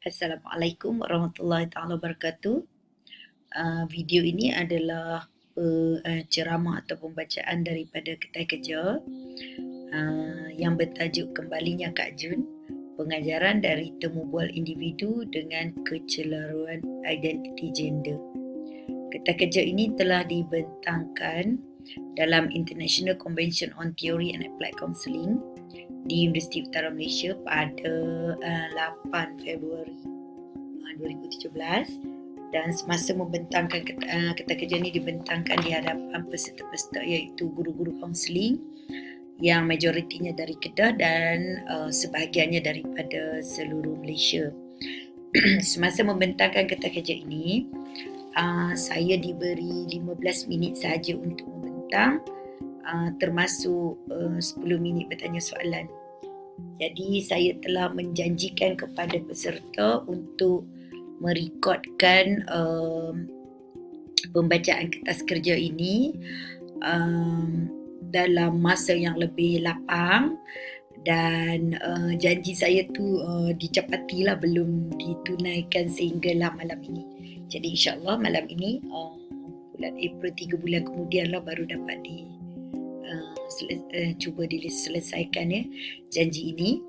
Assalamualaikum warahmatullahi taala wabarakatuh. Video ini adalah ceramah atau pembacaan daripada Kedai Kerja yang bertajuk Kembalinya Kak Jun, pengajaran dari temu bual individu dengan kecelaruan identiti gender. Kedai Kerja ini telah dibentangkan dalam International Convention on Theory and Applied Counselling di Universiti Utara Malaysia pada 8 Februari 2017, dan semasa membentangkan Kedai Kerja ini dibentangkan di hadapan peserta-peserta iaitu guru-guru kaunseling yang majoritinya dari Kedah dan sebahagiannya daripada seluruh Malaysia. Semasa membentangkan Kedai Kerja ini, saya diberi 15 minit sahaja untuk membentang, termasuk 10 minit bertanya soalan. Jadi saya telah menjanjikan kepada peserta untuk merekodkan pembacaan kertas kerja ini dalam masa yang lebih lapang, dan janji saya tu dicapatilah, belum ditunaikan sehinggalah malam ini. Jadi insyaAllah malam ini bulan April 3 bulan kemudian lah baru dapat cuba diselesaikan janji ini.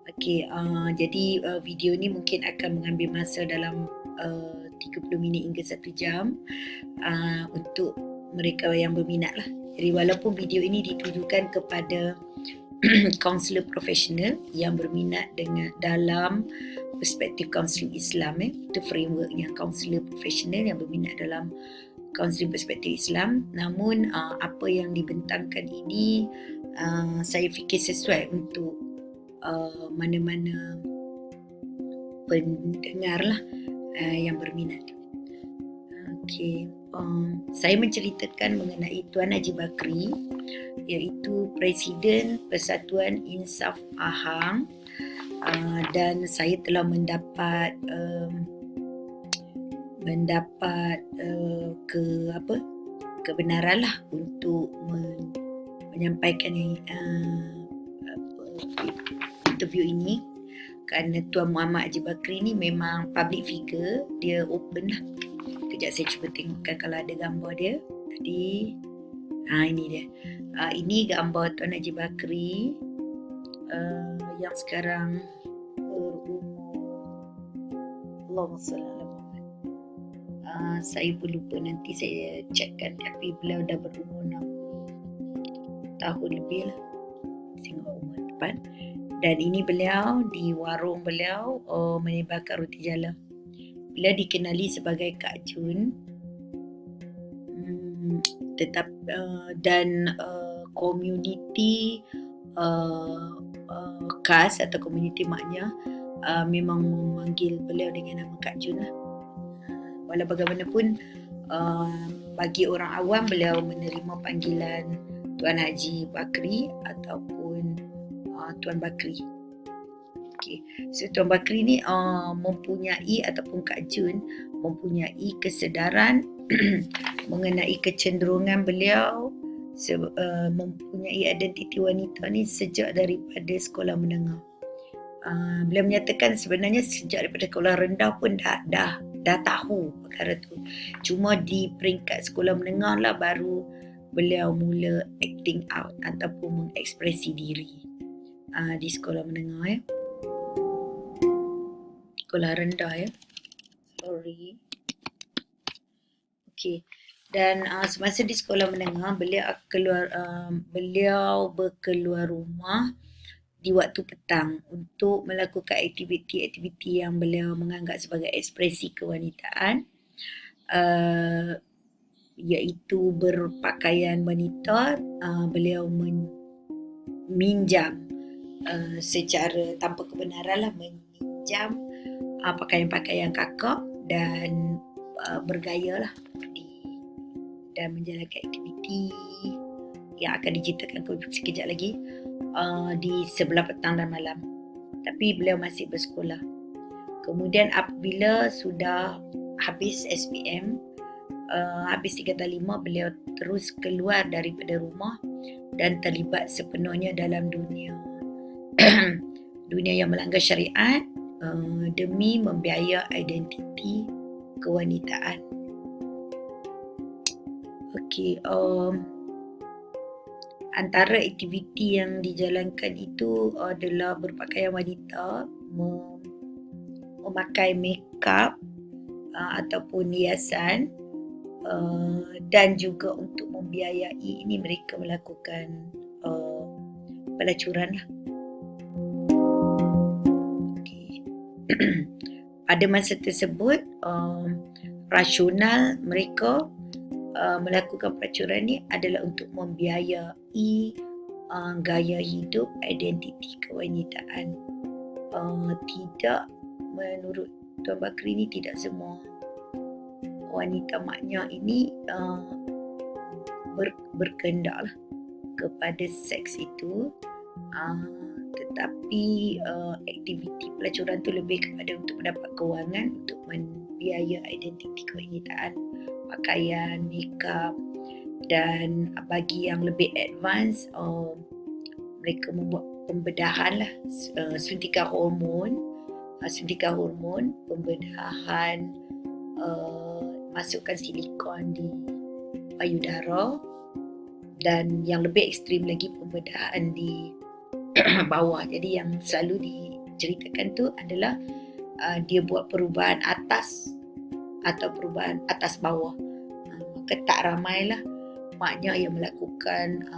Okey, jadi video ni mungkin akan mengambil masa dalam 30 minit hingga 1 jam untuk mereka yang berminat lah. Jadi walaupun video ini ditujukan kepada kaunselor profesional yang berminat dengan dalam perspektif kaunseling Islam, itu frameworknya, kaunselor profesional yang berminat dalam kaunseling perspektif Islam. Namun apa yang dibentangkan ini saya fikir sesuai untuk mana-mana pendengar lah yang berminat. Okey, saya menceritakan mengenai Tuan Haji Bakri, iaitu Presiden Persatuan Insaf Pahang, dan saya telah mendapat kebenaran lah untuk menyampaikan interview ini, kerana Tuan Muhammad Haji Bakri ni memang public figure, dia open lah. Kejap saya cuba tengokkan kalau ada gambar dia. Tadi ini dia. Ini gambar Tuan Haji Bakri yang sekarang berumur, Allahumma salli ala Muhammad. Saya pun lupa, nanti saya cekkan, tapi beliau dah berumur 6 tahun lebih lah, tengok umur depan. Dan ini beliau di warung beliau menyebarkan roti jala. Beliau dikenali sebagai Kak Jun, dan komuniti khas atau komuniti maknya memang memanggil beliau dengan nama Kak Jun lah. Walau bagaimanapun, bagi orang awam beliau menerima panggilan Tuan Haji Bakri ataupun Tuan Bakri. Okay. So Tuan Bakri ni mempunyai, ataupun Kak Jun mempunyai kesedaran mengenai kecenderungan beliau mempunyai identiti wanita ni sejak daripada sekolah menengah. Beliau menyatakan sebenarnya sejak daripada sekolah rendah pun dah tahu perkara tu. Cuma di peringkat sekolah menengah lah baru beliau mula acting out ataupun mengekspresi diri di sekolah menengah sekolah rendah sorry. Okey. Dan semasa di sekolah menengah beliau berkeluar rumah di waktu petang untuk melakukan aktiviti-aktiviti yang beliau menganggap sebagai ekspresi kewanitaan, iaitu berpakaian wanita. Beliau meminjam secara tanpa kebenaran lah, meminjam pakaian-pakaian kakak dan bergaya lah dan menjalankan aktiviti yang akan diceritakan sekejap lagi di sebelah petang dan malam. Tapi beliau masih bersekolah. Kemudian apabila sudah habis SPM, habis 3 dan 5, beliau terus keluar daripada rumah dan terlibat sepenuhnya dalam dunia yang melanggar syariat, demi membiaya identiti kewanitaan. Okey, antara aktiviti yang dijalankan itu adalah berpakaian wanita, memakai makeup ataupun hiasan, dan juga untuk membiayai ini mereka melakukan pelacuran lah. Okay. Pada masa tersebut rasional mereka melakukan pelacuran ni adalah untuk membiayai gaya hidup identiti kewanitaan. Tidak, menurut Tuan Bakri ni tidak semua wanita maknya ini berkehendak lah kepada seks itu, tetapi aktiviti pelacuran tu lebih kepada untuk mendapat kewangan untuk membiaya identiti kewanitaan, pakaian, makeup, dan bagi yang lebih advance mereka membuat pembedahan lah, suntikan hormon, pembedahan, masukkan silikon di payudara, dan yang lebih ekstrim lagi pembedahan di bawah. Jadi yang selalu diceritakan tu adalah dia buat perubahan atas atau perubahan atas bawah. Maka tak ramailah maknya yang melakukan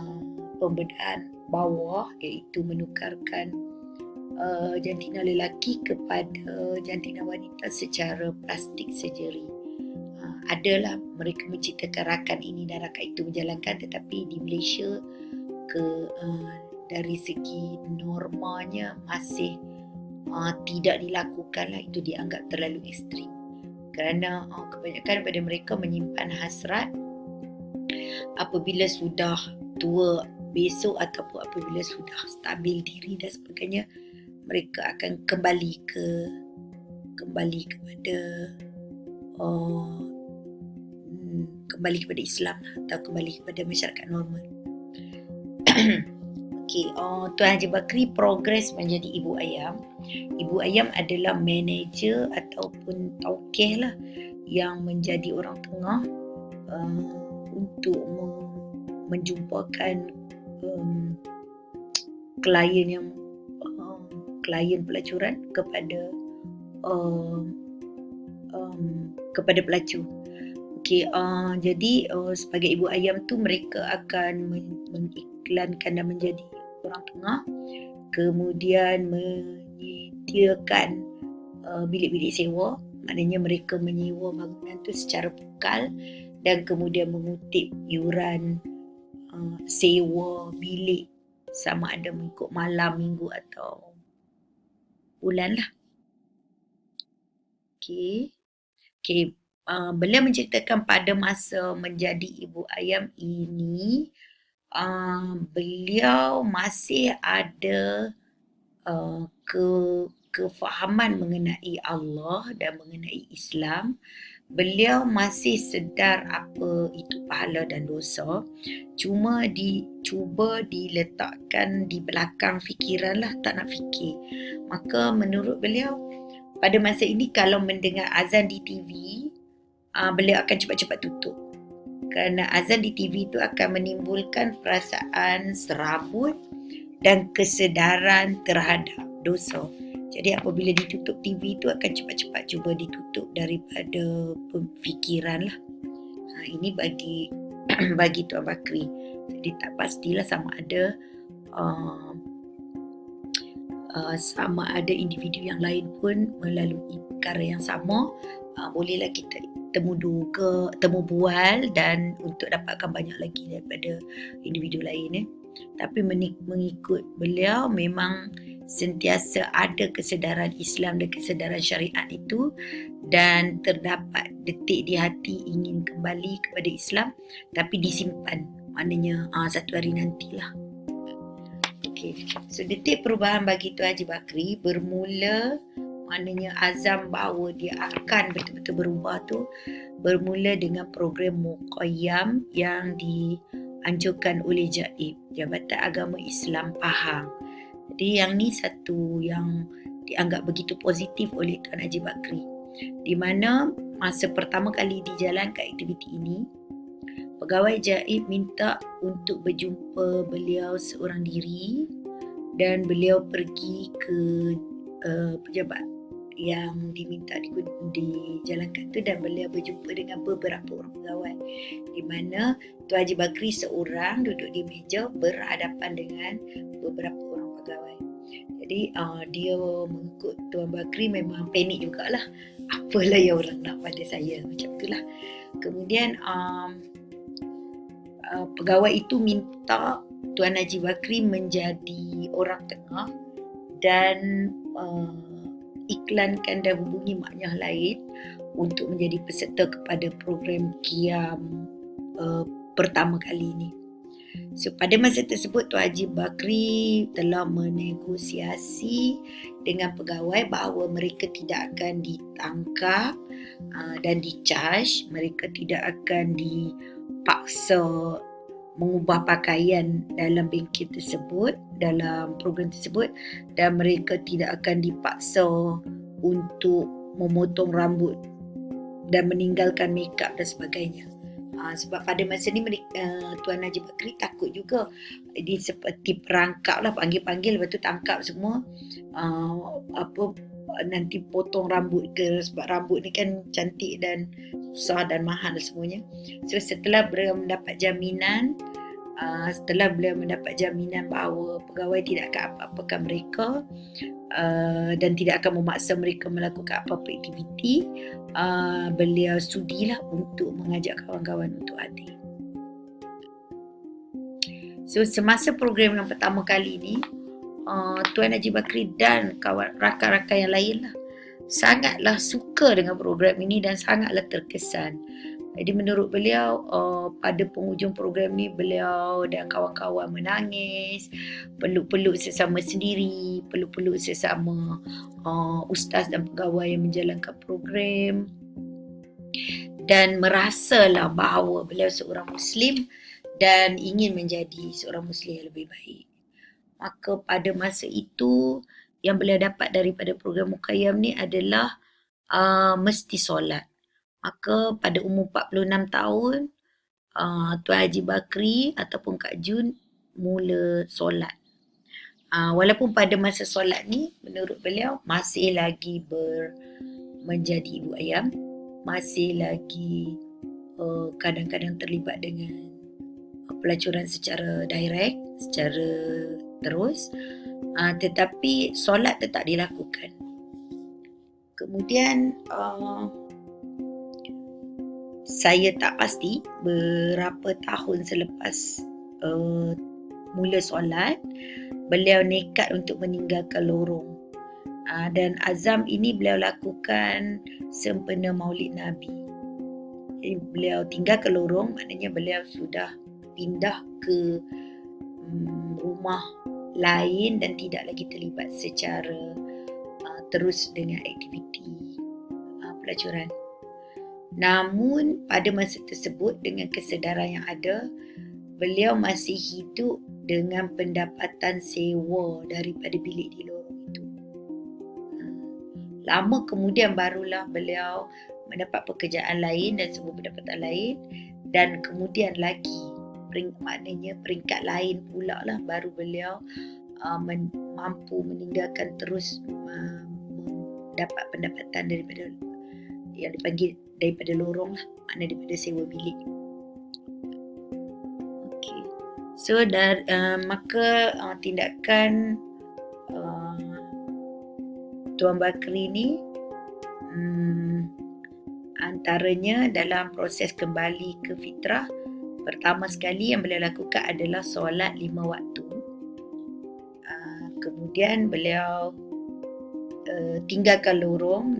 pembedahan bawah, iaitu menukarkan jantina lelaki kepada jantina wanita secara plastik surgery. Adalah mereka menceritakan rakan ini dan rakan itu menjalankan, tetapi di Malaysia dari segi normanya masih tidak dilakukan lah. Itu dianggap terlalu ekstrim kerana kebanyakan daripada mereka menyimpan hasrat apabila sudah tua besok ataupun apabila sudah stabil diri dan sebagainya, mereka akan kembali kepada Islam atau kembali kepada masyarakat normal. Okey, Tuan Haji Bakri progres menjadi ibu ayam. Ibu ayam adalah manager ataupun taukeh lah yang menjadi orang tengah untuk menjumpakan klien pelacuran kepada pelacur. Okey, jadi sebagai ibu ayam tu mereka akan mengiklankan dan menjadi orang tengah, kemudian menyediakan bilik-bilik sewa, maknanya mereka menyewa bangunan tu secara pukal dan kemudian mengutip iuran sewa bilik sama ada mengikut malam, minggu atau bulan lah. Okey. Beliau menceritakan pada masa menjadi ibu ayam ini, beliau masih ada kefahaman mengenai Allah dan mengenai Islam. Beliau masih sedar apa itu pahala dan dosa, cuma dicuba diletakkan di belakang fikiran lah, tak nak fikir. Maka menurut beliau pada masa ini kalau mendengar azan di TV, beliau akan cepat-cepat tutup, kerana azan di TV itu akan menimbulkan perasaan serabut dan kesedaran terhadap dosa. Jadi apabila ditutup TV itu akan cepat-cepat cuba ditutup daripada fikiran lah. Ini bagi Tuan Bakri. Jadi tak pastilah sama ada individu yang lain pun melalui perkara yang sama. Bolehlah kita temu bual dan untuk dapatkan banyak lagi daripada individu lain. Tapi mengikut beliau memang sentiasa ada kesedaran Islam dan kesedaran syariat itu, dan terdapat detik di hati ingin kembali kepada Islam tapi disimpan, maknanya satu hari nantilah. Okey, so detik perubahan bagi Tuan Haji Bakri bermula, maknanya azam bahawa dia akan betul-betul berubah tu bermula dengan program Muqayyam yang dianjurkan oleh JAIB, Jabatan Agama Islam Pahang. Jadi yang ni satu yang dianggap begitu positif oleh Tuan Haji Bakri. Di mana masa pertama kali dijalankan aktiviti ini, pegawai JAIB minta untuk berjumpa beliau seorang diri dan beliau pergi ke pejabat yang diminta dijalankan tu, dan beliau berjumpa dengan beberapa orang pegawai, di mana Tuan Haji Bakri seorang duduk di meja berhadapan dengan beberapa orang pegawai. Jadi dia mengikut Tuan Bakri memang panik jugalah, apalah yang orang nak pada saya, macam itulah. Kemudian pegawai itu minta Tuan Haji Bakri menjadi orang tengah dan iklankan dan hubungi maknyah lain untuk menjadi peserta kepada program Qiyam pertama kali ini. So, pada masa tersebut Tuan Haji Bakri telah menegosiasi dengan pegawai bahawa mereka tidak akan ditangkap dan di-charge, mereka tidak akan dipaksa mengubah pakaian dalam bengkel tersebut, dalam program tersebut, dan mereka tidak akan dipaksa untuk memotong rambut dan meninggalkan makeup dan sebagainya. Sebab pada masa ni Tuan Haji Bakri takut juga, dia seperti perangkap lah, panggil-panggil lepas tu tangkap semua, nanti potong rambut ke, sebab rambut ni kan cantik dan susah dan mahal semuanya. So setelah beliau mendapat jaminan bahawa pegawai tidak akan apa-apakan mereka dan tidak akan memaksa mereka melakukan apa-apa aktiviti, beliau sudilah untuk mengajak kawan-kawan untuk hadir. So semasa program yang pertama kali ni, Tuan Haji Bakri dan rakan-rakan yang lain lah sangatlah suka dengan program ini dan sangatlah terkesan. Jadi menurut beliau, pada penghujung program ni beliau dan kawan-kawan menangis, peluk-peluk sesama sendiri, peluk-peluk sesama ustaz dan pegawai yang menjalankan program, dan merasalah bahawa beliau seorang Muslim dan ingin menjadi seorang Muslim yang lebih baik. Maka pada masa itu yang beliau dapat daripada program Muqayyam ni adalah mesti solat. Maka pada umur 46 tahun, Tuan Haji Bakri ataupun Kak Jun mula solat. Walaupun pada masa solat ni menurut beliau masih lagi menjadi ibu ayam, masih lagi kadang-kadang terlibat dengan pelacuran secara direct, secara terus, tetapi solat tetap dilakukan. Kemudian saya tak pasti berapa tahun selepas mula solat, beliau nekat untuk meninggalkan lorong, dan azam ini beliau lakukan sempena Maulid Nabi. Jadi beliau tinggalkan lorong, maknanya beliau sudah pindah ke rumah lain dan tidak lagi terlibat secara terus dengan aktiviti pelacuran. Namun pada masa tersebut, dengan kesedaran yang ada, beliau masih hidup dengan pendapatan sewa daripada bilik di lorong itu. Lama kemudian barulah beliau mendapat pekerjaan lain dan sebuah pendapatan lain, dan kemudian lagi maknanya peringkat lain pula lah baru beliau mampu meninggalkan terus mendapat pendapatan daripada yang dipanggil daripada lorong lah, maknanya daripada sewa bilik. Okay. So maka tindakan Tuan Bakri ni antaranya dalam proses kembali ke fitrah, pertama sekali yang beliau lakukan adalah solat 5 waktu. Kemudian beliau tinggalkan lorong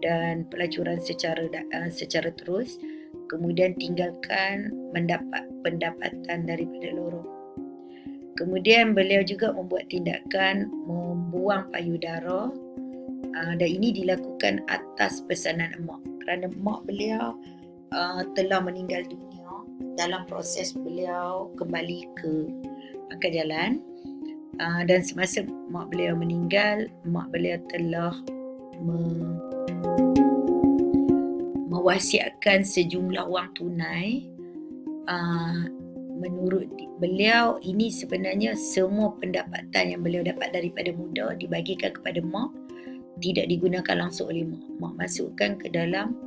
dan pelacuran secara terus. Kemudian tinggalkan mendapat pendapatan daripada lorong. Kemudian beliau juga membuat tindakan membuang payudara, dan ini dilakukan atas pesanan emak, kerana emak beliau telah meninggal dunia dalam proses beliau kembali ke pangkal jalan. Dan semasa mak beliau meninggal, mak beliau telah mewasiatkan sejumlah wang tunai. Menurut beliau, ini sebenarnya semua pendapatan yang beliau dapat daripada muda dibagikan kepada mak, tidak digunakan langsung oleh mak. Mak masukkan ke dalam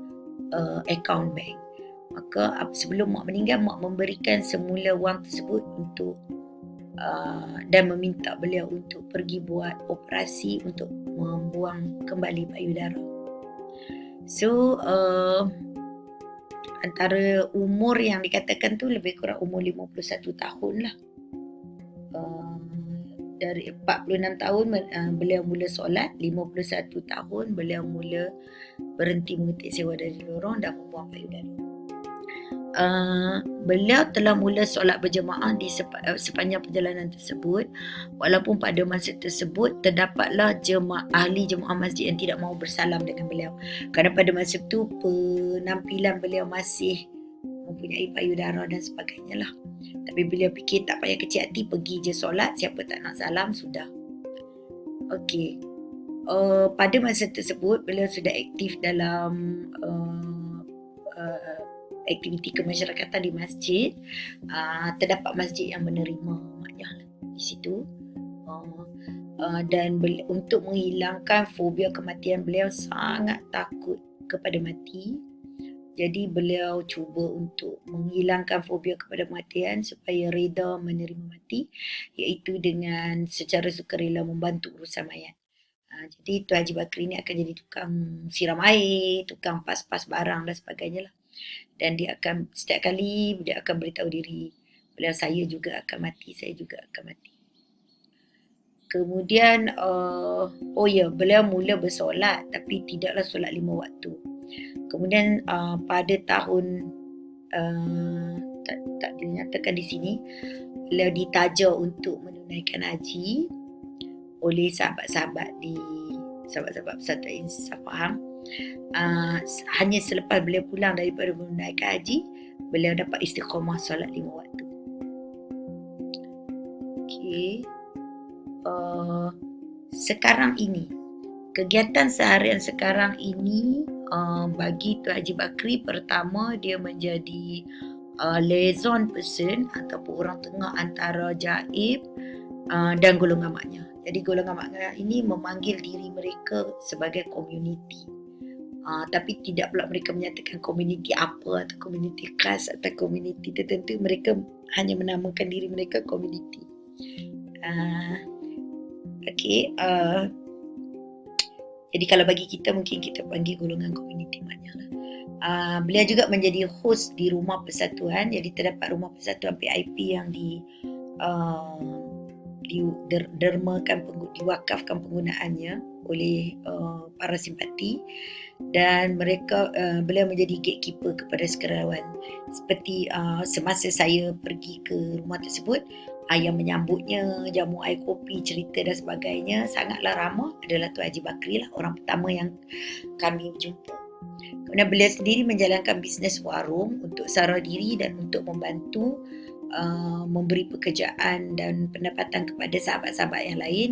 akaun bank. Maka sebelum mak meninggal, mak memberikan semula wang tersebut untuk dan meminta beliau untuk pergi buat operasi untuk membuang kembali payudara. So antara umur yang dikatakan tu lebih kurang umur 51 tahun lah. Dari 46 tahun beliau mula solat, 51 tahun beliau mula berhenti mengetik sewa dari lorong dan membuang payudara. Beliau telah mula solat berjemaah di sepanjang perjalanan tersebut, walaupun pada masa tersebut terdapatlah ahli jemaah masjid yang tidak mahu bersalam dengan beliau, kerana pada masa itu penampilan beliau masih mempunyai payudara dan sebagainya lah. Tapi beliau fikir tak payah kecil hati, pergi je solat, siapa tak nak salam sudah. Okey. Pada masa tersebut beliau sudah aktif dalam aktiviti kemasyarakatan di masjid. Terdapat masjid yang menerima maknya di situ. Dan untuk menghilangkan fobia kematian, beliau sangat takut kepada mati. Jadi beliau cuba untuk menghilangkan fobia kepada kematian supaya reda menerima mati, iaitu dengan secara sukarela membantu urusan mayat. Jadi Tuan Haji Bakri ni akan jadi tukang siram air, tukang pas-pas barang dan sebagainya lah. Dan dia akan setiap kali dia akan beritahu diri, beliau, saya juga akan mati, saya juga akan mati. Kemudian beliau mula bersolat tapi tidaklah solat 5 waktu. Kemudian pada tahun tak dinyatakan di sini, beliau ditaja untuk menunaikan haji oleh sahabat-sahabat Persatuan Insaf Pahang. Hanya selepas beliau pulang daripada menunaikan haji, beliau dapat istiqamah solat 5 waktu. Okey. Sekarang ini, kegiatan seharian sekarang ini bagi Tuan Haji Bakri, pertama dia menjadi liaison person ataupun orang tengah antara Jaib dan golongan maknya. Jadi golongan maknya ini memanggil diri mereka sebagai komuniti. Tapi tidak pula mereka menyatakan komuniti apa atau komuniti khas atau komuniti tertentu. Mereka hanya menamakan diri mereka komuniti. Okey. Jadi kalau bagi kita, mungkin kita panggil golongan komuniti maknya lah. Beliau juga menjadi host di Rumah Persatuan. Jadi terdapat Rumah Persatuan PIP yang diwakafkan penggunaannya oleh para simpati, dan beliau menjadi gatekeeper kepada sukarelawan. Seperti semasa saya pergi ke rumah tersebut, yang menyambutnya, jamu air kopi, cerita dan sebagainya sangatlah ramah adalah Tuan Haji Bakri lah, orang pertama yang kami jumpa. Kemudian beliau sendiri menjalankan bisnes warung untuk sara diri dan untuk membantu memberi pekerjaan dan pendapatan kepada sahabat-sahabat yang lain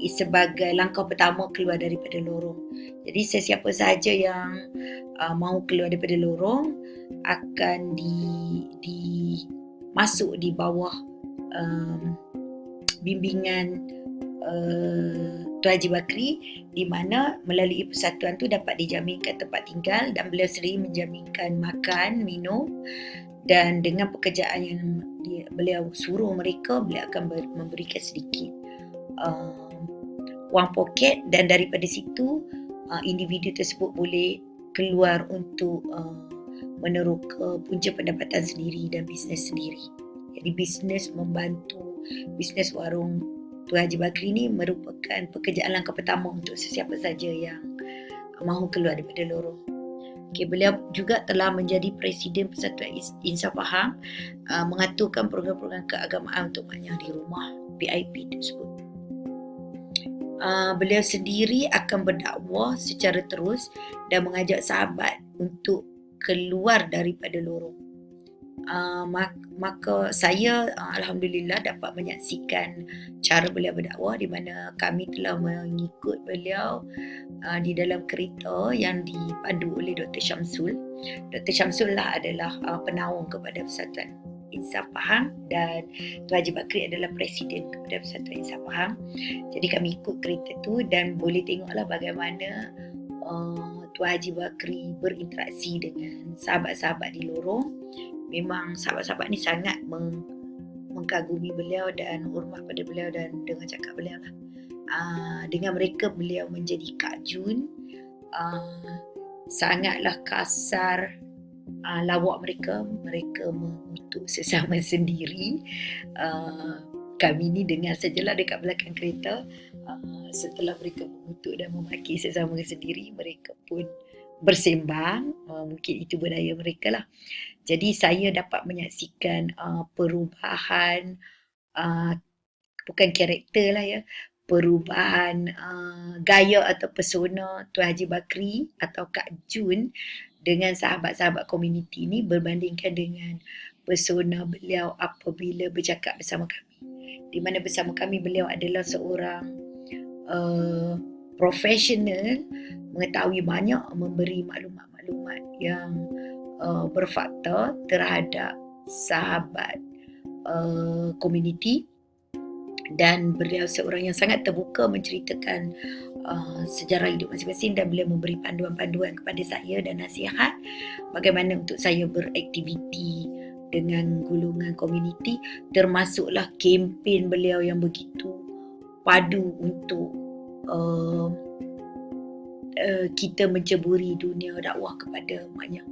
sebagai langkah pertama keluar daripada lorong. Jadi sesiapa sahaja yang mahu keluar daripada lorong akan masuk di bawah bimbingan Tuan Haji Bakri, di mana melalui persatuan tu dapat dijaminkan tempat tinggal dan beliau sendiri menjaminkan makan, minum, dan dengan pekerjaan yang beliau suruh mereka, beliau akan memberikan sedikit wang poket, dan daripada situ individu tersebut boleh keluar untuk meneroka punca pendapatan sendiri dan bisnes sendiri. Jadi bisnes membantu, bisnes warung Tuan Haji Bakri ni merupakan pekerjaan langkah pertama untuk sesiapa saja yang mahu keluar daripada lorong. Okay, beliau juga telah menjadi Presiden Persatuan Insaf Pahang, mengaturkan program-program keagamaan untuk maknya di rumah PIP tersebut. Beliau sendiri akan berdakwah secara terus dan mengajak sahabat untuk keluar daripada lorong. Maka saya alhamdulillah dapat menyaksikan cara beliau berdakwah, di mana kami telah mengikut beliau di dalam kereta yang dipandu oleh Dr. Syamsul. Dr. Syamsul lah adalah penaung kepada Persatuan Insaf Pahang, dan Tuan Haji Bakri adalah presiden kepada Persatuan Insaf Pahang. Jadi kami ikut kereta tu dan boleh tengoklah bagaimana Tuan Haji Bakri berinteraksi dengan sahabat-sahabat di lorong. Memang sahabat-sahabat ni sangat mengkagumi beliau dan hormat pada beliau, dan dengan cakap beliau lah, dengan mereka beliau menjadi Kak Jun. Sangatlah kasar lawak mereka mengutuk sesama sendiri. Kami ni dengar sajalah dekat belakang kereta. Setelah mereka mengutuk dan memaki sesama sendiri, mereka pun bersembang. Mungkin itu budaya mereka lah. Jadi saya dapat menyaksikan perubahan, bukan karakter lah ya, perubahan gaya atau persona Tuan Haji Bakri atau Kak Jun dengan sahabat-sahabat komuniti ni berbandingkan dengan persona beliau apabila bercakap bersama kami. Di mana bersama kami beliau adalah seorang profesional, mengetahui banyak, memberi maklumat-maklumat yang berfakta terhadap sahabat komuniti, dan beliau seorang yang sangat terbuka menceritakan sejarah hidup masing-masing, dan beliau memberi panduan-panduan kepada saya dan nasihat bagaimana untuk saya beraktiviti dengan golongan komuniti, termasuklah kempen beliau yang begitu padu untuk kita menceburi dunia dakwah kepada maknya.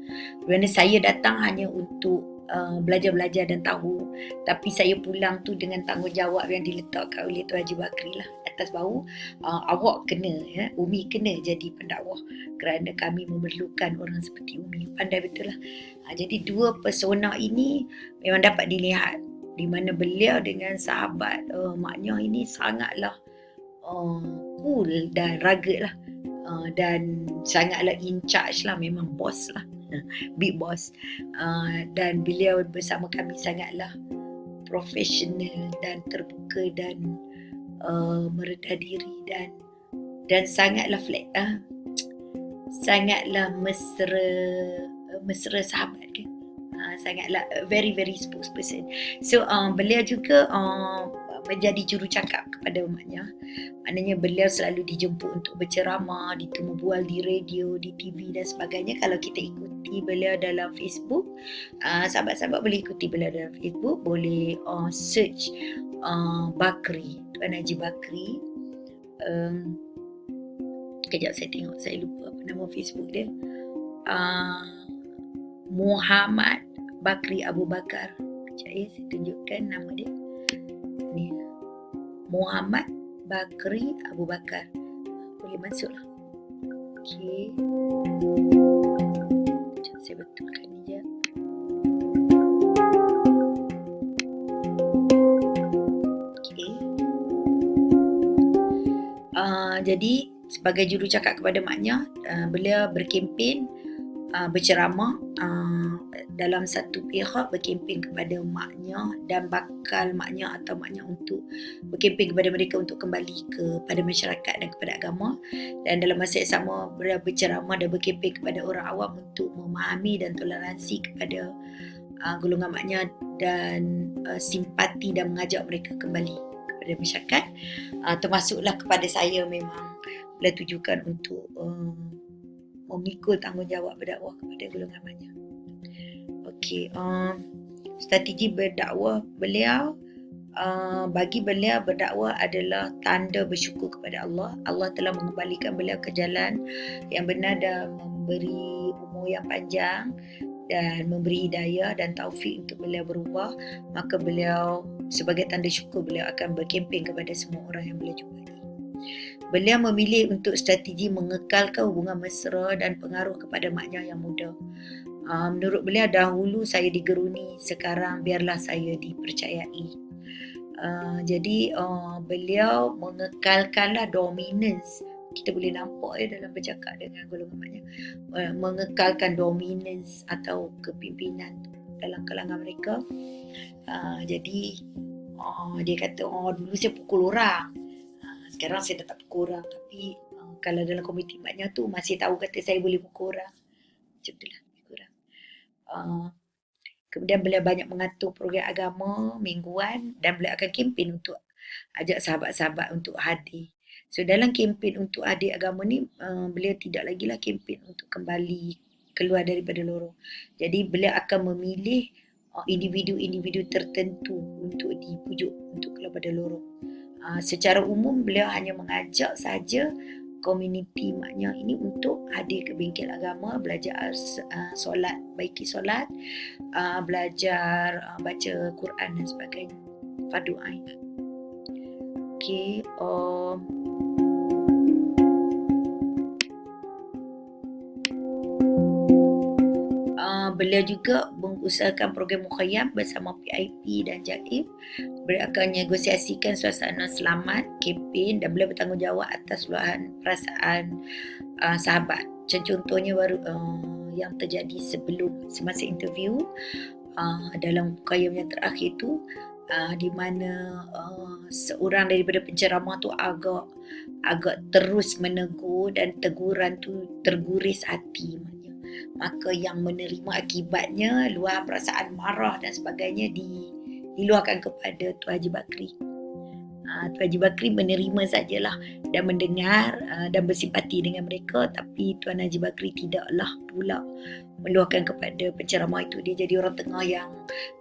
Kerana saya datang hanya untuk belajar-belajar dan tahu, tapi saya pulang tu dengan tanggungjawab yang diletakkan oleh Tuan Haji Bakri lah atas bahu. Awak kena, Umi kena jadi pendakwah, kerana kami memerlukan orang seperti Umi. Pandai betul lah. Jadi dua persona ini memang dapat dilihat, di mana beliau dengan sahabat maknya ini sangatlah cool dan rugged lah, dan sangatlah in charge lah, memang bos lah, big boss. Dan beliau bersama kami sangatlah profesional dan terbuka dan merendah diri, dan sangatlah sangatlah mesra sahabat kan. Sangatlah very spokesperson. So beliau juga menjadi jurucakap kepada umatnya. Maknanya beliau selalu dijemput untuk berceramah, ditemu bual di radio, di TV dan sebagainya. Kalau kita ikuti beliau dalam Facebook, sahabat-sahabat boleh ikuti beliau dalam Facebook, boleh search Bakri, Tuan Haji Bakri. Kejap saya tengok, saya lupa apa nama Facebook dia. Muhammad Bakri Abu Bakar. Kejap ya, saya tunjukkan nama dia. Ni, Muhammad Bakri Abu Bakar. Boleh masuklah. Okey. Sekejap saya betulkan ni je. Okey. Jadi sebagai jurucakap kepada maknya, beliau berkempen, berceramah dalam satu pihak, berkempen kepada maknya dan bakal maknya atau maknya untuk berkempen kepada mereka untuk kembali kepada masyarakat dan kepada agama. Dan dalam masa yang sama beliau berceramah dan berkempen kepada orang awam untuk memahami dan toleransi kepada golongan maknya, dan simpati dan mengajak mereka kembali kepada masyarakat. Termasuklah kepada saya, memang beliau tujukan untuk memikul tanggungjawab berdakwah kepada golongan maknya. Okey, strategi berdakwah beliau, bagi beliau berdakwah adalah tanda bersyukur kepada Allah. Allah telah mengembalikan beliau ke jalan yang benar dan memberi umur yang panjang dan memberi hidayah dan taufik untuk beliau berubah. Maka beliau sebagai tanda syukur, beliau akan berkempen kepada semua orang yang beliau jumpai. Beliau memilih untuk strategi mengekalkan hubungan mesra dan pengaruh kepada maknya yang muda. Menurut beliau, dahulu saya digeruni, sekarang biarlah saya dipercayai. Jadi beliau mengekalkanlah dominance. Kita boleh nampak dalam bercakap dengan golongan maknya, mengekalkan dominance atau kepimpinan dalam kalangan mereka. Jadi dia kata, dulu saya pukul orang, sekarang saya dah tak pukul orang, tapi kalau dalam komuniti maknya tu masih tahu kata saya boleh pukul orang. Macam tu lah lebih kurang. Kemudian beliau banyak mengatur program agama mingguan dan beliau akan kempen untuk ajak sahabat-sahabat untuk hadir. So dalam kempen untuk hadir agama ni, beliau tidak lagi lah kempen untuk kembali keluar daripada lorong. Jadi beliau akan memilih individu-individu tertentu untuk dipujuk untuk keluar daripada lorong. Secara umum beliau hanya mengajak saja komuniti maknya ini untuk hadir ke bengkel agama, belajar solat, baiki solat, belajar baca Quran dan sebagainya, fardu ain. Okey, beliau juga mengusahakan program mukhayyam bersama PIP dan JAIF. Beliau akan negosiasikan suasana selamat, kempen dan beliau bertanggungjawab atas luahan perasaan sahabat. Contohnya baru yang terjadi semasa interview dalam mukhayyam yang terakhir tu, di mana seorang daripada penceramah tu agak terus menegur dan teguran tu terguris hati. Maka yang menerima akibatnya luar perasaan marah dan sebagainya diluahkan kepada Tuan Haji Bakri. Tuan Haji Bakri menerima sajalah dan mendengar dan bersimpati dengan mereka, tapi Tuan Haji Bakri tidaklah pula meluahkan kepada penceramah itu. Dia jadi orang tengah yang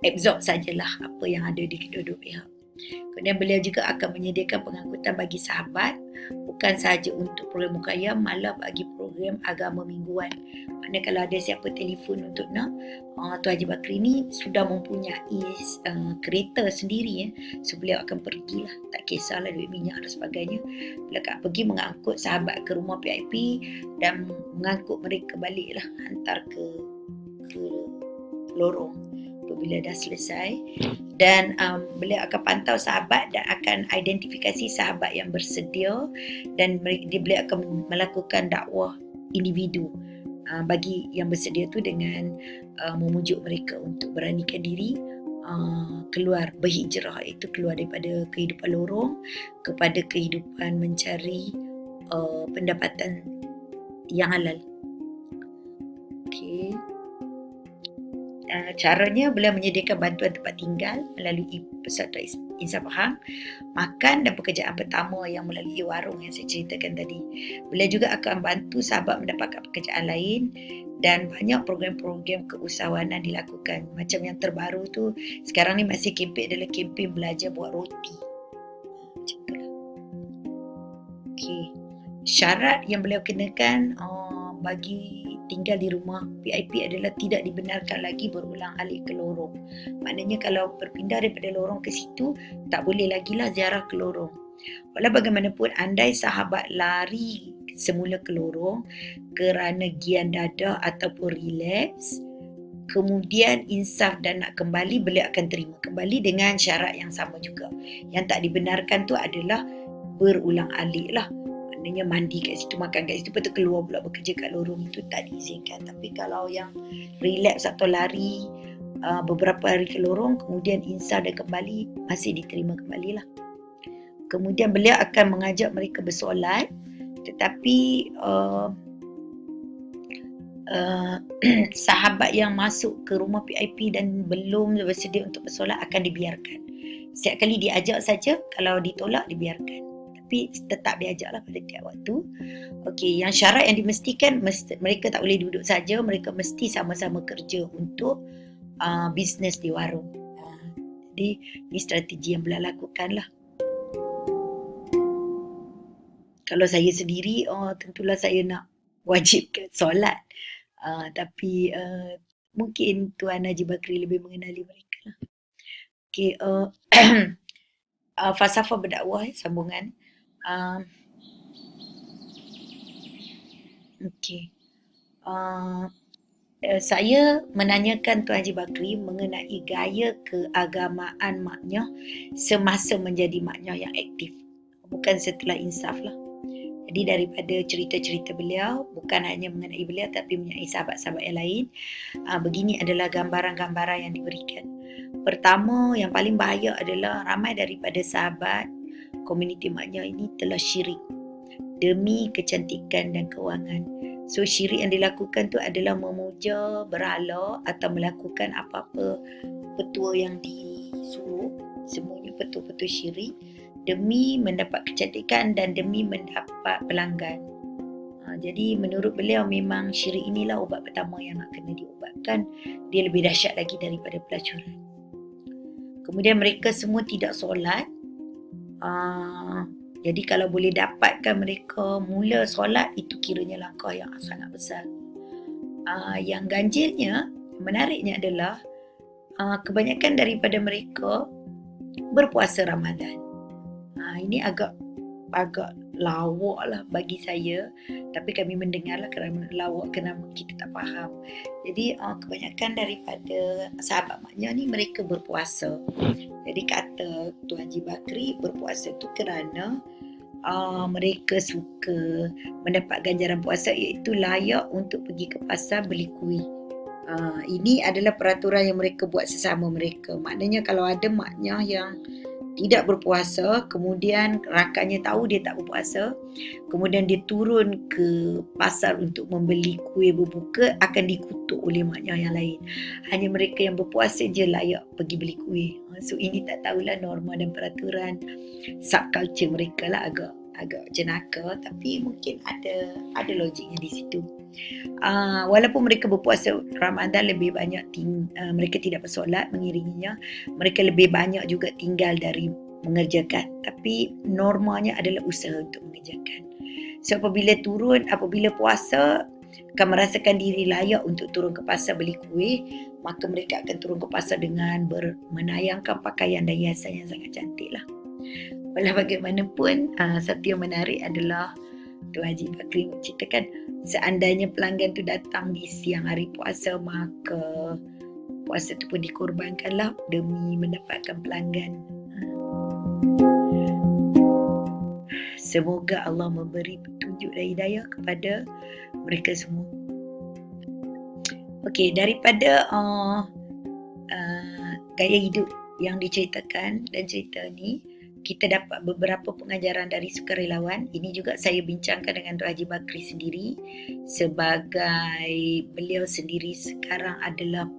absorb sajalah apa yang ada di kedua-dua pihak. Kemudian beliau juga akan menyediakan pengangkutan bagi sahabat, bukan sahaja untuk program mukhayyam, malah bagi program agama mingguan. Maknanya kalau ada siapa telefon untuk nak, Tuan Haji Bakri ni sudah mempunyai kereta sendiri, so beliau akan pergilah, tak kisahlah duit minyak dan sebagainya. Beliau akan pergi mengangkut sahabat ke rumah PIP dan mengangkut mereka baliklah, hantar ke lorong apabila dah selesai. Dan beliau akan pantau sahabat dan akan identifikasi sahabat yang bersedia, dan beliau akan melakukan dakwah individu bagi yang bersedia tu dengan memujuk mereka untuk beranikan diri keluar, berhijrah, iaitu keluar daripada kehidupan lorong kepada kehidupan mencari pendapatan yang halal. Okey. Caranya beliau menyediakan bantuan tempat tinggal melalui Persatuan Insan Pahang, makan dan pekerjaan pertama yang melalui warung yang saya ceritakan tadi. Beliau juga akan bantu sahabat mendapatkan pekerjaan lain dan banyak program-program keusahawanan dilakukan. Macam yang terbaru tu sekarang ni masih kempen adalah kempen belajar buat roti. Macam tu lah. Okey. Syarat yang beliau kenakan bagi tinggal di rumah PIP adalah tidak dibenarkan lagi berulang alik ke lorong. Maknanya kalau berpindah daripada lorong ke situ, tak boleh lagi lah ziarah ke lorong. Walau bagaimanapun, andai sahabat lari semula ke lorong kerana gian dadah ataupun relapse, kemudian insaf dan nak kembali, beliau akan terima kembali dengan syarat yang sama juga. Yang tak dibenarkan tu adalah berulang alik lah. Maknanya mandi kat situ, makan kat situ, lepas tu keluar pula bekerja kat lorong, itu tak diizinkan. Tapi kalau yang relapse atau lari beberapa hari ke lorong, kemudian insaf dan kembali, masih diterima kembali lah. Kemudian beliau akan mengajak mereka bersolat, tetapi sahabat yang masuk ke rumah PIP dan belum bersedia untuk bersolat akan dibiarkan. Setiap kali diajak saja, kalau ditolak dibiarkan. Tapi tetap diajaklah pada tiap waktu. Okey, yang syarat yang dimestikan, mereka tak boleh duduk saja, mereka mesti sama-sama kerja untuk bisnes di warung. Jadi ini strategi yang beliau lakukan lah. Kalau saya sendiri, tentulah saya nak wajibkan solat. Tapi mungkin Tuan Haji Bakri lebih mengenali mereka lah. Okey, falsafah berdakwah, sambungan. Okey. Saya menanyakan Tuan Haji Bakri mengenai gaya keagamaan maknya semasa menjadi maknya yang aktif, bukan setelah insaf lah. Jadi daripada cerita-cerita beliau, bukan hanya mengenai beliau tapi mengenai sahabat-sahabat yang lain, begini adalah gambaran-gambaran yang diberikan. Pertama, yang paling bahaya adalah ramai daripada sahabat komuniti maknya ini telah syirik demi kecantikan dan kewangan. So syirik yang dilakukan tu adalah memuja berhala atau melakukan apa-apa petua yang disuruh, semuanya petua-petua syirik demi mendapat kecantikan dan demi mendapat pelanggan. Jadi menurut beliau memang syirik inilah ubat pertama yang nak kena diubatkan. Dia lebih dahsyat lagi daripada pelacuran. Kemudian mereka semua tidak solat. Jadi kalau boleh dapatkan mereka mula solat, itu kiranya langkah yang sangat besar. Yang ganjilnya, menariknya adalah kebanyakan daripada mereka berpuasa Ramadan. Ini agak lawak lah bagi saya, tapi kami mendengarlah kerana lawak kerana kita tak faham. Jadi kebanyakan daripada sahabat maknya ni mereka berpuasa. Jadi kata Tuan Haji Bakri, berpuasa tu kerana mereka suka mendapat ganjaran puasa, iaitu layak untuk pergi ke pasar beli kuih. Ini adalah peraturan yang mereka buat sesama mereka. Maknanya kalau ada maknya yang tidak berpuasa, kemudian rakannya tahu dia tak berpuasa, kemudian dia turun ke pasar untuk membeli kuih berbuka, akan dikutuk oleh maknya yang lain. Hanya mereka yang berpuasa je layak pergi beli kuih. So ini tak tahulah norma dan peraturan subculture mereka lah, agak jenaka, tapi mungkin ada logiknya di situ. Walaupun mereka berpuasa Ramadan lebih banyak mereka tidak bersolat mengiringinya, mereka lebih banyak juga tinggal dari mengerjakan, tapi normanya adalah usaha untuk mengerjakan. So apabila puasa akan merasakan diri layak untuk turun ke pasar beli kuih, maka mereka akan turun ke pasar dengan menayangkan pakaian dan hiasan yang sangat cantik lah. Walau bagaimanapun, satu yang menarik adalah Tuan Haji Bakri menceritakan, seandainya pelanggan tu datang di siang hari puasa, maka puasa tu pun dikorbankanlah demi mendapatkan pelanggan. Semoga Allah memberi petunjuk dan hidayah kepada mereka semua. Okey, daripada gaya hidup yang diceritakan dan cerita ni, kita dapat beberapa pengajaran dari sukarelawan. Ini juga saya bincangkan dengan Tuan Haji Bakri sendiri, sebagai beliau sendiri sekarang adalah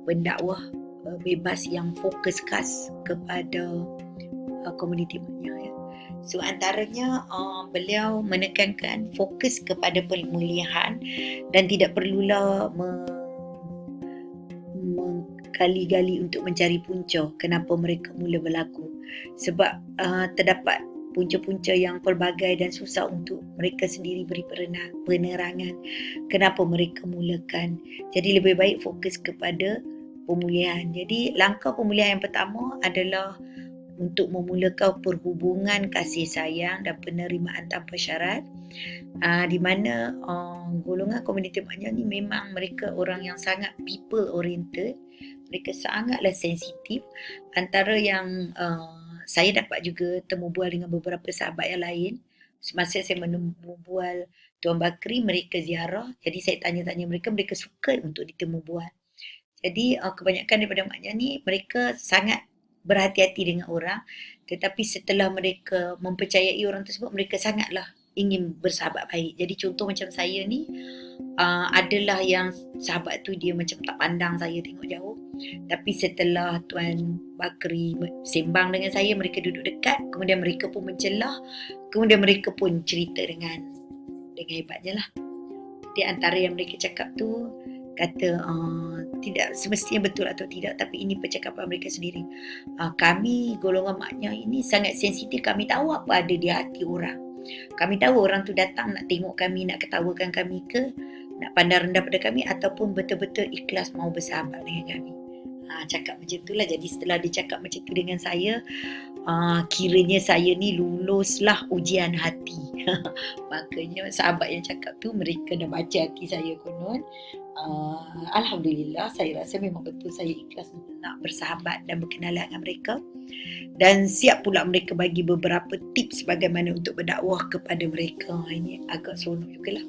pendakwah bebas yang fokus khas kepada komuniti maknya. So antaranya beliau menekankan fokus kepada pemulihan dan tidak perlulah menggali-gali untuk mencari punca kenapa mereka mula berlaku. Sebab terdapat punca-punca yang pelbagai dan susah untuk mereka sendiri beri penerangan kenapa mereka mulakan. Jadi lebih baik fokus kepada pemulihan. Jadi langkah pemulihan yang pertama adalah untuk memulakan perhubungan kasih sayang dan penerimaan tanpa syarat, di mana golongan komuniti maknya ni memang mereka orang yang sangat people oriented. Mereka sangatlah sensitif. Antara yang saya dapat juga temu bual dengan beberapa sahabat yang lain, semasa saya menemu bual Tuan Bakri, mereka ziarah. Jadi saya tanya-tanya mereka suka untuk ditemu bual. Jadi kebanyakan daripada maknya ni mereka sangat berhati-hati dengan orang, tetapi setelah mereka mempercayai orang tersebut, mereka sangatlah ingin bersahabat baik. Jadi contoh macam saya ni, adalah yang sahabat tu dia macam tak pandang saya tengok jauh, tapi setelah Tuan Bakri sembang dengan saya, mereka duduk dekat, kemudian mereka pun mencelah, kemudian mereka pun cerita dengan hebatnya lah. Di antara yang mereka cakap tu, kata tidak semestinya betul atau tidak, tapi ini percakapan mereka sendiri. Kami golongan maknya ini sangat sensitif. Kami tahu apa ada di hati orang. Kami tahu orang tu datang nak tengok kami, nak ketawakan kami ke, nak pandang rendah pada kami, ataupun betul-betul ikhlas mau bersahabat dengan kami. Cakap macam itulah. Jadi setelah dia cakap macam tu dengan saya, kiranya saya ni luluslah ujian hati. Makanya sahabat yang cakap tu mereka dah baca hati saya konon. Alhamdulillah, saya rasa memang betul saya ikhlas nak bersahabat dan berkenalan dengan mereka. Dan siap pula mereka bagi beberapa tips bagaimana untuk berdakwah kepada mereka. Ini agak seronok jugalah.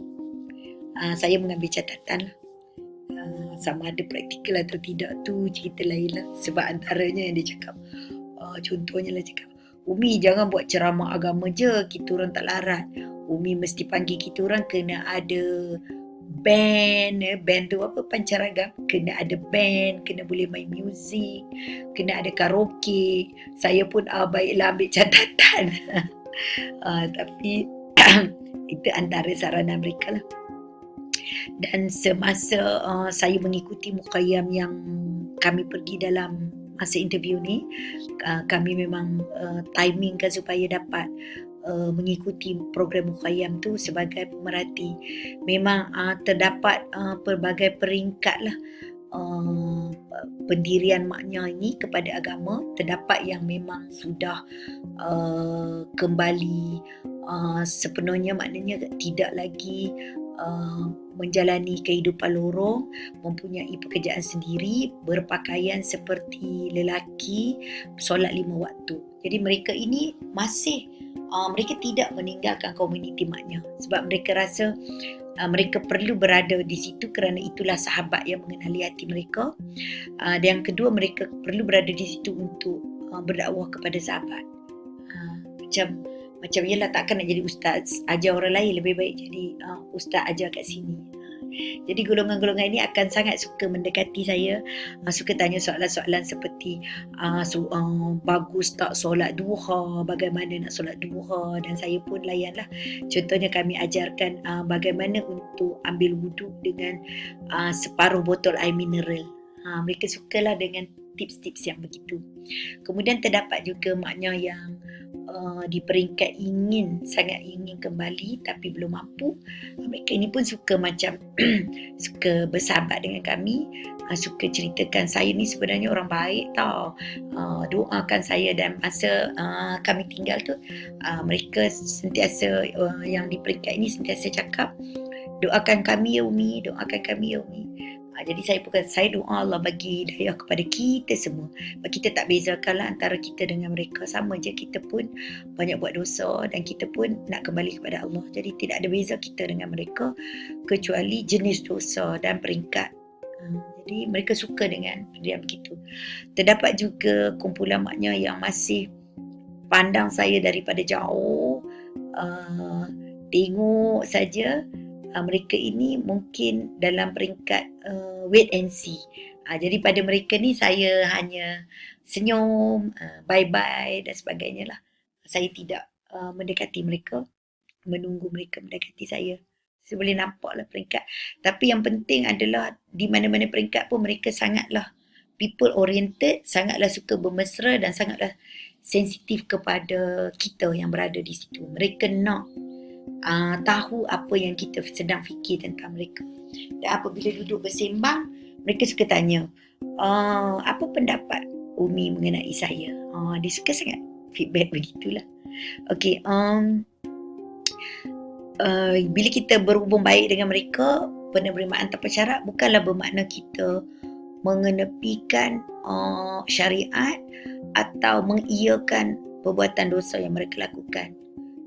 Saya mengambil catatan lah. Sama ada praktikal atau tidak tu cerita lain lah. Sebab antaranya yang dia cakap, contohnya lah cakap, Umi jangan buat ceramah agama je, kita orang tak larat. Umi mesti panggil kita orang kena ada band tu apa, pancaragam, kena ada band, kena boleh main muzik, kena ada karaoke. Saya pun baiklah ambil catatan. Tapi itu antara saranan mereka lah. Dan semasa saya mengikuti muqayyam yang kami pergi dalam masa interview ni, kami memang timingkan supaya dapat mengikuti program muqayyam tu sebagai pemerhati. Memang terdapat pelbagai peringkat lah pendirian maknya ini kepada agama. Terdapat yang memang sudah kembali sepenuhnya, maknanya tidak lagi menjalani kehidupan lorong, mempunyai pekerjaan sendiri, berpakaian seperti lelaki, solat 5 waktu. Jadi mereka ini masih mereka tidak meninggalkan komuniti maknya sebab mereka rasa mereka perlu berada di situ kerana itulah sahabat yang mengenali hati mereka. Dan yang kedua, mereka perlu berada di situ untuk berdakwah kepada sahabat. Macam yelah, takkan nak jadi ustaz ajar orang lain, lebih baik jadi ustaz ajar kat sini. Jadi golongan-golongan ini akan sangat suka mendekati saya, suka tanya soalan-soalan seperti bagus tak solat duha, bagaimana nak solat duha, dan saya pun layanlah. Contohnya kami ajarkan bagaimana untuk ambil wuduk dengan separuh botol air mineral. Mereka sukalah dengan tips-tips yang begitu. Kemudian terdapat juga maknya yang di peringkat sangat ingin kembali tapi belum mampu. Mereka ini pun suka macam suka bersahabat dengan kami, suka ceritakan saya ni sebenarnya orang baik tau, doakan saya. Dan masa kami tinggal tu, mereka sentiasa yang di peringkat ini sentiasa cakap, doakan kami ya Umi, doakan kami ya Umi. Jadi saya doa Allah bagi hidayah kepada kita semua. Kita tak bezakan lah antara kita dengan mereka. Sama je, kita pun banyak buat dosa dan kita pun nak kembali kepada Allah. Jadi tidak ada beza kita dengan mereka kecuali jenis dosa dan peringkat. Jadi mereka suka dengan dia begitu. Terdapat juga kumpulan maknya yang masih pandang saya daripada jauh, tengok saja. Mereka ini mungkin dalam peringkat wait and see. Jadi pada mereka ni saya hanya senyum, bye-bye dan sebagainya lah. Saya tidak mendekati mereka, menunggu mereka mendekati saya. Saya boleh nampak lah peringkat. Tapi yang penting adalah di mana-mana peringkat pun mereka sangatlah people oriented, sangatlah suka bermesra dan sangatlah sensitif kepada kita yang berada di situ. Mereka nak tahu apa yang kita sedang fikir tentang mereka. Dan apabila duduk bersembang, mereka suka tanya, apa pendapat Umi mengenai saya? Dia suka sangat feedback begitulah. Okey, bila kita berhubung baik dengan mereka, penerimaan tanpa syarat bukanlah bermakna kita mengenepikan syariat atau mengiyakan perbuatan dosa yang mereka lakukan.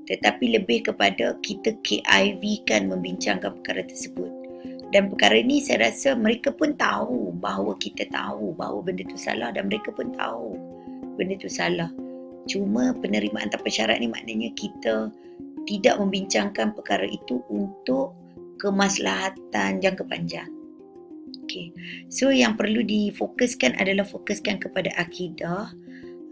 Tetapi lebih kepada kita KIV-kan membincangkan perkara tersebut. Dan perkara ini saya rasa mereka pun tahu bahawa kita tahu bahawa benda itu salah dan mereka pun tahu benda itu salah. Cuma penerimaan tanpa syarat ni maknanya kita tidak membincangkan perkara itu untuk kemaslahatan jangka panjang. Okay. So yang perlu difokuskan adalah fokuskan kepada akidah.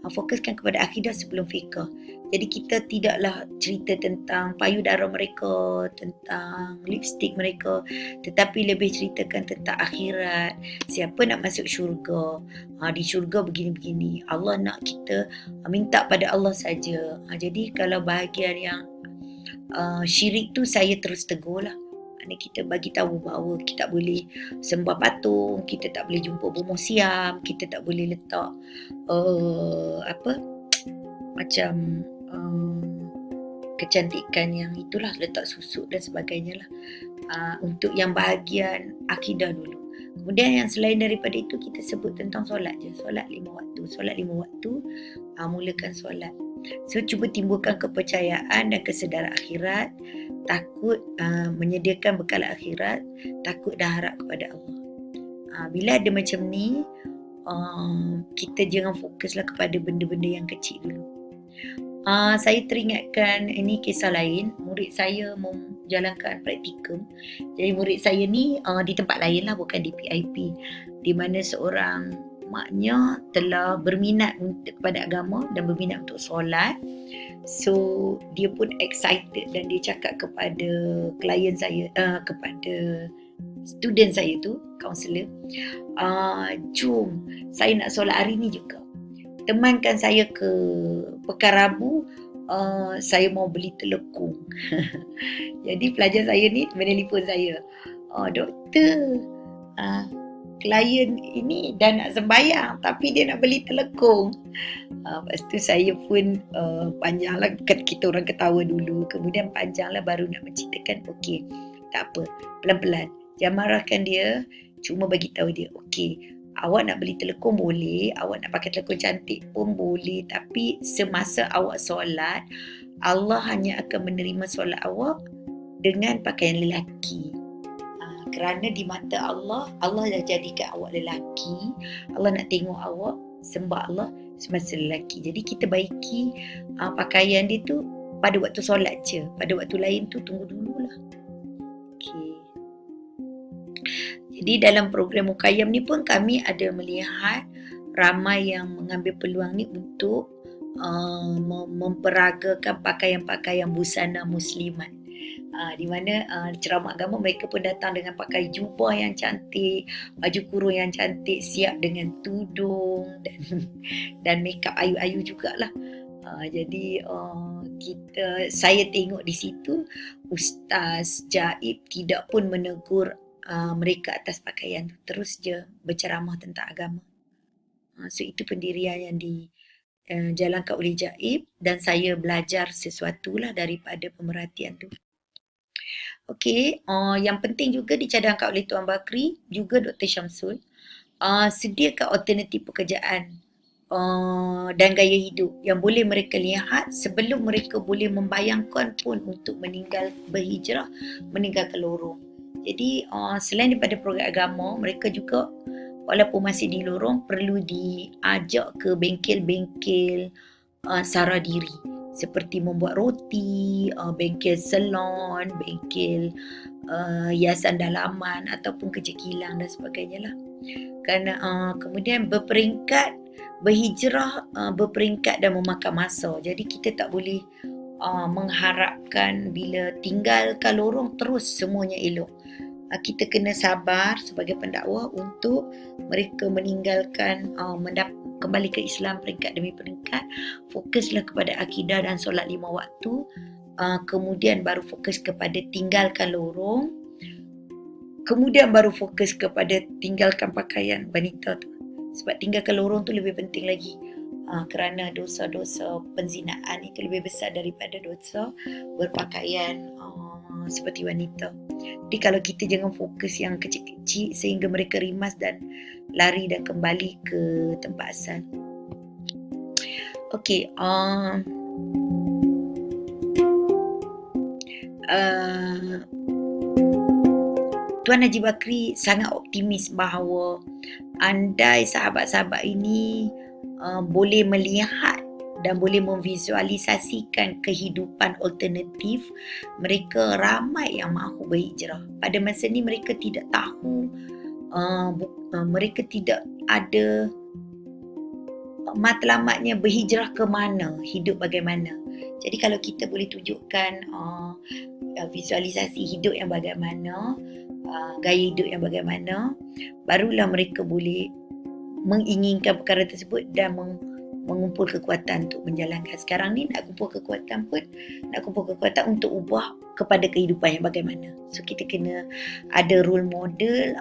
Fokuskan kepada akidah sebelum fiqh. Jadi kita tidaklah cerita tentang payudara mereka, tentang lipstick mereka, tetapi lebih ceritakan tentang akhirat. Siapa nak masuk syurga? Di syurga begini-begini. Allah nak kita minta pada Allah saja. Jadi kalau bahagian yang syirik tu saya terus tegur lah. Kita bagi tahu bahawa kita tak boleh sembah patung, kita tak boleh jumpa bomoh siam, kita tak boleh letak macam kecantikan yang itulah, letak susuk dan sebagainya lah. Untuk yang bahagian akidah dulu. Kemudian yang selain daripada itu, kita sebut tentang solat je. Solat 5 waktu. Solat 5 waktu, mulakan solat. So, cuba timbulkan kepercayaan dan kesedaran akhirat, takut menyediakan bekal akhirat, takut dan harap kepada Allah. Bila ada macam ni, kita jangan fokuslah kepada benda-benda yang kecil dulu. Saya teringatkan ini kisah lain. Murid saya menjalankan praktikum. Jadi murid saya ni di tempat lain lah, bukan di PIP, di mana seorang maknya telah berminat kepada agama dan berminat untuk solat. So dia pun excited dan dia cakap kepada klien saya, kepada student saya tu, kaunselor, jom saya nak solat hari ni juga, temankan saya ke Pekan Rabu, saya mau beli telekung. Jadi pelajar saya ni menelpon saya, doktor, klien ini dah nak sembahyang tapi dia nak beli telekung. Lepas tu saya pun panjanglah, kita orang ketawa dulu, kemudian panjanglah baru nak menceritakan, okey, tak apa, pelan-pelan, jangan marahkan dia, cuma bagi tahu dia, okey, awak nak beli telekung boleh, awak nak pakai telekung cantik pun boleh, tapi semasa awak solat, Allah hanya akan menerima solat awak dengan pakaian lelaki. Kerana di mata Allah, Allah dah jadikan awak lelaki, Allah nak tengok awak sembah Allah semasa lelaki. Jadi kita baiki pakaian dia tu pada waktu solat je, pada waktu lain tu tunggu dululah. Okay. Jadi dalam program Mukayyam ni pun kami ada melihat ramai yang mengambil peluang ni untuk memperagakan pakaian-pakaian busana muslimat. Di mana ceramah agama mereka pun datang dengan pakai jubah yang cantik, baju kurung yang cantik, siap dengan tudung dan makeup ayu-ayu jugalah. Jadi saya tengok di situ Ustaz Jaib tidak pun menegur mereka atas pakaian tu, terus je berceramah tentang agama. So itu pendirian yang dijalankan oleh Jaib, dan saya belajar sesuatu lah daripada pemerhatian tu. Okey, yang penting juga dicadangkan oleh Tuan Bakri, juga Dr. Syamsul, sediakan alternatif pekerjaan dan gaya hidup yang boleh mereka lihat sebelum mereka boleh membayangkan pun untuk berhijrah, meninggalkan lorong. Jadi selain daripada program agama, mereka juga walaupun masih di lorong perlu diajak ke bengkel-bengkel sara diri, seperti membuat roti, bengkel salon, bengkel hiasan dalaman ataupun kerja kilang dan sebagainya lah. Kerana kemudian berhijrah berperingkat dan memakan masa. Jadi kita tak boleh mengharapkan bila tinggalkan lorong terus semuanya elok. Kita kena sabar sebagai pendakwa untuk mereka meninggalkan kembali ke Islam peringkat demi peringkat. Fokuslah kepada akidah dan solat 5 waktu, kemudian baru fokus kepada tinggalkan lorong, kemudian baru fokus kepada tinggalkan pakaian wanita tu. Sebab tinggalkan lorong tu lebih penting lagi, kerana dosa-dosa penzinaan itu lebih besar daripada dosa berpakaian seperti wanita. Jadi kalau kita jangan fokus yang kecil-kecil sehingga mereka rimas dan lari dan kembali ke tempat asal. Okey, Tuan Haji Bakri sangat optimis bahawa andai sahabat-sahabat ini boleh melihat dan boleh memvisualisasikan kehidupan alternatif, mereka ramai yang mahu berhijrah. Pada masa ni mereka tidak tahu, mereka tidak ada matlamatnya berhijrah ke mana, hidup bagaimana. Jadi kalau kita boleh tunjukkan visualisasi hidup yang bagaimana, gaya hidup yang bagaimana, barulah mereka boleh menginginkan perkara tersebut dan mengumpul kekuatan untuk menjalankan. Sekarang ni nak kumpul kekuatan untuk ubah kepada kehidupan yang bagaimana. So kita kena ada role model,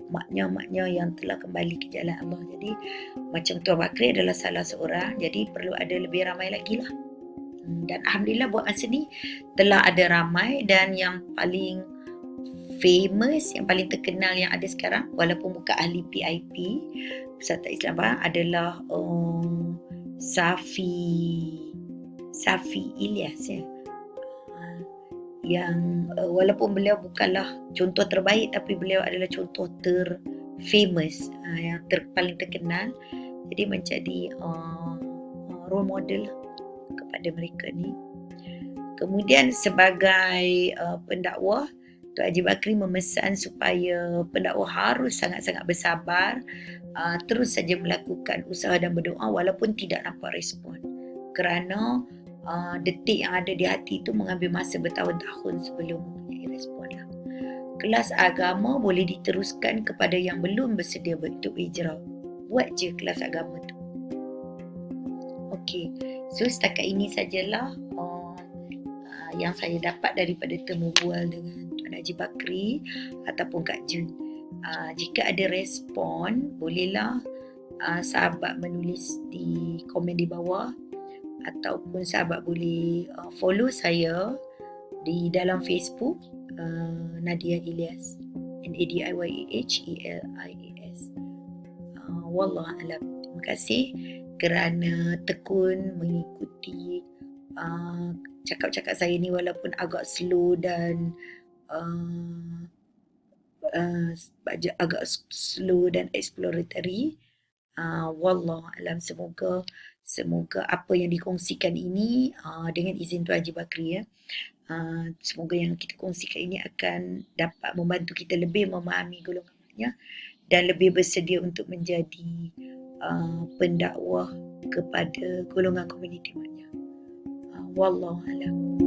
maknya-maknya yang telah kembali ke jalan Allah. Jadi macam Tuan Bakri adalah salah seorang, jadi perlu ada lebih ramai lagi lah. Dan Alhamdulillah buat masa ni telah ada ramai, dan yang paling famous, yang paling terkenal yang ada sekarang, walaupun bukan ahli PIP Pusat Islam Faham, adalah Safi Ilyas ya. Yang walaupun beliau bukanlah contoh terbaik, tapi beliau adalah contoh terfamous, yang paling terkenal. Jadi menjadi role model kepada mereka ni. Kemudian sebagai pendakwah, Tuan Haji Bakri memesan supaya pendakwah harus sangat-sangat bersabar, terus saja melakukan usaha dan berdoa walaupun tidak nampak respon. Kerana detik yang ada di hati itu mengambil masa bertahun-tahun sebelum mempunyai respon lah. Kelas agama boleh diteruskan kepada yang belum bersedia untuk hijrah. Buat je kelas agama tu. Okey, so setakat ini sajalah yang saya dapat daripada temu bual dengan Tuan Haji Bakri ataupun Kak Jun. Jika ada respon, bolehlah sahabat menulis di komen di bawah, ataupun sahabat boleh follow saya di dalam Facebook, Nadia Ilyas, NADIYAHELIAS. Wallahualam. Terima kasih kerana tekun mengikuti cakap-cakap saya ni, walaupun agak slow dan agak slow dan exploratory. Wallahualam, semoga apa yang dikongsikan ini dengan izin Tuan Haji Bakri ya, semoga yang kita kongsikan ini akan dapat membantu kita lebih memahami golongannya dan lebih bersedia untuk menjadi pendakwah kepada golongan komuniti maknya. Wallahualam.